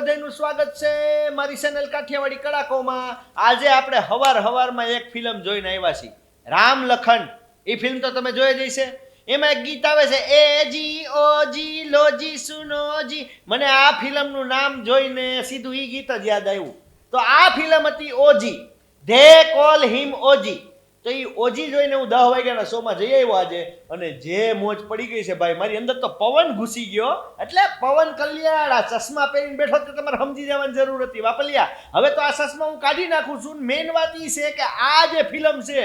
બધાનું સ્વાગત છે મારી ચેનલ કાઠિયાવાડી કડાકોમાં। આજે આપણે હવારમાં એક ફિલ્મ જોઈને આવ્યા છીએ, રામ લખન। એ ફિલ્મ તો તમે જોઈ જ હશે। એમાં એક ગીત આવે છે, એ જી ઓ જી લો જી સુનો જી। મને આ ફિલ્મનું નામ જોઈને સીધું એ ગીત જ યાદ આવ્યું। તો આ ફિલ્મ હતી ઓજી, ધે કોલ હિમ ઓજી। તો એ ઓજી જોઈને હું 10 વાગ્યાના શોમાં જઈ આવ્યો આજે, અને જે મોજ પડી ગઈ છે ભાઈ, મારી અંદર તો પવન ઘૂસી ગયો। એટલે પવન કલ્યાણ આ ચશ્મા પહેરીને બેઠો તો તમારે સમજી જવાની જરૂર હતી વાપલિયા। હવે તો આ ચશ્મા હું કાઢી નાખું છું। મેઇન વાત એ છે કે આ જે ફિલ્મ છે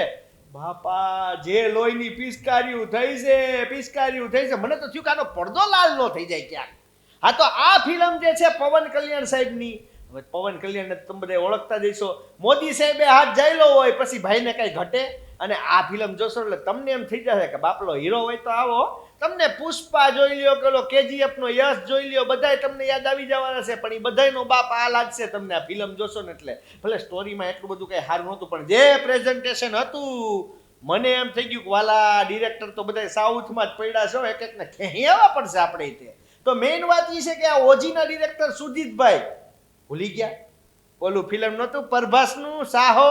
બાપા, જે લોહીની પિચકારીઓ થઈ છે, મને તો થયું કે આનો પડદો લાલ ન થઈ જાય ક્યાંક। હા, તો આ ફિલ્મ જે છે પવન કલ્યાણ સાહેબની, હવે પવન કલ્યાણ તમે બધા ઓળખતા જઈશો। મોદી સાહેબે હાથ જાયલો હોય પછી ભાઈને કઈ ઘટે, અને આ ફિલ્મ જોશો એટલે તમને એમ થઈ જશે કે બાપલો હીરો હોય તો આવો। તમને પુષ્પા જોઈ લ્યો, પેલો KGF નો યશ જોઈ લ્યો, બધાય તમને યાદ આવી જવાના છે, પણ એ બધાયનો બાપ આ લાગશે તમને આ ફિલ્મ જોશો ને એટલે। ભલે સ્ટોરીમાં એટલું બધું કઈ સારું નહોતું, પણ જે પ્રેઝન્ટેશન હતું મને એમ થઈ ગયું કે વાલા ડિરેક્ટર તો બધા સાઉથમાં જ પડ્યા છો, એક એકને ખેંચવા પડશે આપણે તે। તો મેઇન વાત એ છે કે આ ઓજીના ડિરેક્ટર સુજીતભાઈ ભૂલી ગયા, ઓલું ફિલ્મ નહોતું પ્રભાસનું સાહો,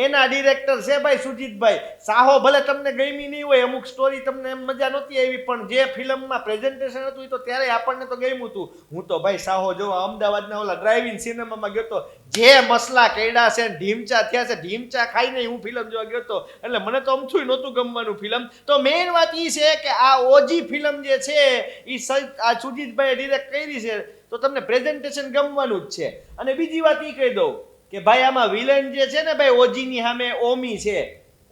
એના ડિરેક્ટર છે ભાઈ સુજીતભાઈ। સાહો ભલે તમને ગમી નહીં હોય, અમુક સ્ટોરી તમને એમ મજા નહોતી આવી, પણ જે ફિલ્મમાં પ્રેઝન્ટેશન હતું એ તો ત્યારે આપણને તો ગમ્યું હતું। હું તો ભાઈ સાહો જોવા અમદાવાદના ઓલા ડ્રાઇવિંગ સિનેમામાં ગયો તો, જે મસલા કેડા છે ઢીમચા થયા છે, ઢીમચા ખાઈને હું ફિલ્મ જોવા ગયો હતો, એટલે મને તો અમથું નહોતું ગમવાનું ફિલ્મ। તો મેઇન વાત એ છે કે આ ઓજી ફિલ્મ જે છે એ આ સુજીતભાઈએ ડિરેક્ટ કરી છે, તો તમને પ્રેઝન્ટેશન ગમવાનું જ છે। અને બીજી વાત એ કહી દઉં કે ભાઈ આમાં વિલન જે છે ને ભાઈ ઓજીની સામે ઓમી છે।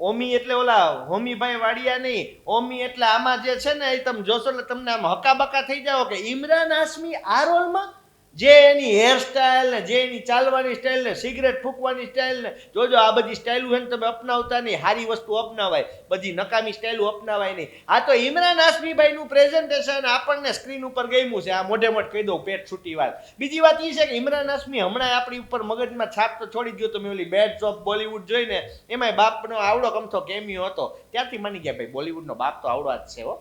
ઓમી એટલે ઓલા હોમીભાઈ વાડિયા નહીં, ઓમી એટલે આમાં જે છે ને એ તમે જોશો એટલે તમને આમ હકાબકા થઈ જાઓ કે ઇમરાન હાશમી આ રોલમાં, જે એની હેરસ્ટાઈલ ને, જે એની ચાલવાની સ્ટાઈલ ને, સિગરેટ ફૂંકવાની સ્ટાઈલ ને, જોજો આ બધી સ્ટાઈલું છે ને તમે અપનાવતા નહીં, સારી વસ્તુ અપનાવાય, બધી નકામી સ્ટાઈલું અપનાવાય નહીં। આ તો ઇમરાન હાશમીભાઈનું પ્રેઝન્ટેશન આપણને સ્ક્રીન ઉપર ગમ્યું છે, આ મોઢે મોઢ કહી દઉં પેટ છૂટી વાત। બીજી વાત એ છે કે ઇમરાન હાશમી હમણાં આપણી ઉપર મગજમાં છાપ તો છોડી ગયો, તો મેં ઓલી બેડ્સ ઓફ બોલિવૂડ જોઈને એમાંય બાપનો આવડો કમથો કેમિયો હતો, ત્યારથી માની ગયા ભાઈ બોલિવૂડનો બાપ તો આવડો જ છે હો।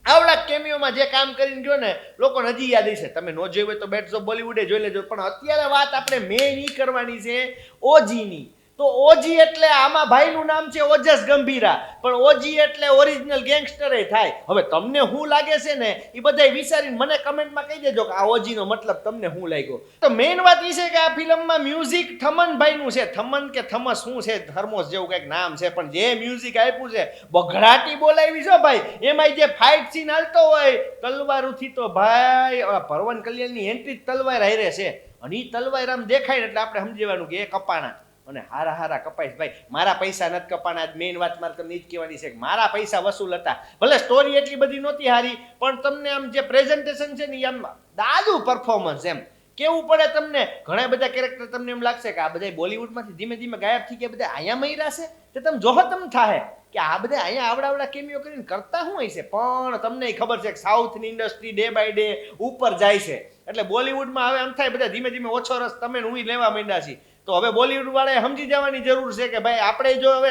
આવડા કેમિયોમાં જે કામ કરીને ગયો ને લોકોને હજી યાદ હશે, તમે નો જોયું હોય તો બેડ્સ ઓફ બોલિવૂડે જોઈ લેજો। પણ અત્યારે વાત આપણે મેઇન ઈ કરવાની છે ઓજીની। તો ઓજી એટલે આમાં ભાઈનું નામ છે ઓજસ ગંભીરા, પણ ઓજી એટલે ઓરિજિનલ ગેંગસ્ટર થાય। હવે તમને શું લાગે છે ને એ બધાય વિચારીને મને કમેન્ટમાં કહી દેજો કે આ ઓજીનો મતલબ તમને શું લાગ્યો। તો મેઇન વાત એ છે કે આ ફિલ્મમાં મ્યુઝિક થમનભાઈનું છે, થમન કે થમસ શું છે, થર્મોસ જેવું કંઈક નામ છે, પણ જે મ્યુઝિક આપ્યું છે બઘડાટી બોલાવી છો ભાઈ। એમાં જે ફાઇટ સીન હાલતો હોય તલવારોથી, તો ભાઈ પવન કલ્યાણની એન્ટ્રી તલવાર હારે છે, અને એ તલવાર આમ દેખાય ને એટલે આપણે સમજવાનું કે એ કપાણા, અને હારા કપાઈશ ભાઈ, મારા પૈસા નથી કપાણા। મેઇન વાત મારે તમને એ જ કહેવાની છે કે મારા પૈસા વસૂલ હતા। ભલે સ્ટોરી એટલી બધી નહોતી હારી, પણ તમને આમ જે પ્રેઝન્ટેશન છે ને આમ દાદુ પરફોર્મન્સ એમ કેવું પડે તમને। ઘણા બધા કેરેક્ટર તમને એમ લાગશે કે આ બધા બોલિવૂડમાંથી ધીમે ધીમે ગાયબ થઈ ગયા, બધા અહીંયા મર્યા છે, તો તમે જોહો તમને થાય કે આ બધા અહીંયા આવડા કેમિયો કરીને કરતા શું હોય છે। પણ તમને ખબર છે કે સાઉથની ઇન્ડસ્ટ્રી ડે બાય ડે ઉપર જાય છે, એટલે બોલિવૂડમાં હવે એમ થાય બધા ધીમે ધીમે ઓછો રસ તમે હું લેવા માંડ્યા છીએ। તો હવે બોલિવૂડ વાળાએ સમજી જવાની જરૂર છે કે ભાઈ આપણે જો હવે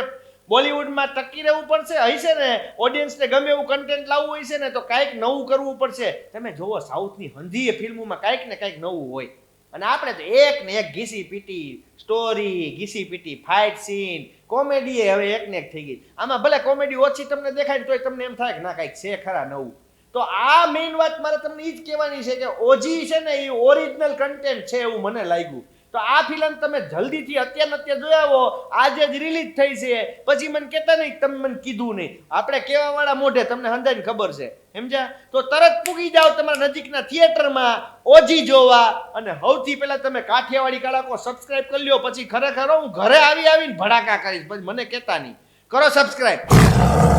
બોલિવૂડમાં ટકી રહેવું પડશે, હશે ને ઓડિયન્સને ગમે એવું કન્ટેન્ટ લાવવું હોય છે ને તો કાંઈક નવું કરવું પડશે। તમે જોવો સાઉથની હંધીએ ફિલ્મોમાં કાંઈક ને કાંઈક નવું હોય, અને આપણે તો એક ને એક ઘીસી પીટી સ્ટોરી, ઘીસી પીટી ફાઇટ સીન, કોમેડી હવે એક ને એક થઈ ગઈ। આમાં ભલે કોમેડી ઓછી તમને દેખાય તોય તમને એમ થાય કે ના કાંઈક છે ખરા નવું। તો આ મેઇન વાત મારે તમને એ જ કહેવાની છે કે ઓજી છે ને એ ઓરિજિનલ કન્ટેન્ટ છે એવું મને લાગ્યું। તો આ ફિલ્મ તમે જલ્દીથી અત્યારે જોઈ આવો, આજે જ રિલીઝ થઈ છે, પછી મને કહેતા નહીં તમે મને કીધું નહીં, આપણે કહેવા વાળા મોઢે તમને અંદાજ ખબર છે, સમજ્યા? તો તરત પૂગી જાઓ તમારા નજીકના થિયેટરમાં ઓજી જોવા, અને સૌથી પહેલા તમે કાઠિયાવાડી કડાકો સબસ્ક્રાઇબ કરી લ્યો, પછી ખરેખર હું ઘરે આવીને ભડાકા કરીશ, પછી મને કહેતા નહીં, કરો સબસ્ક્રાઇબ।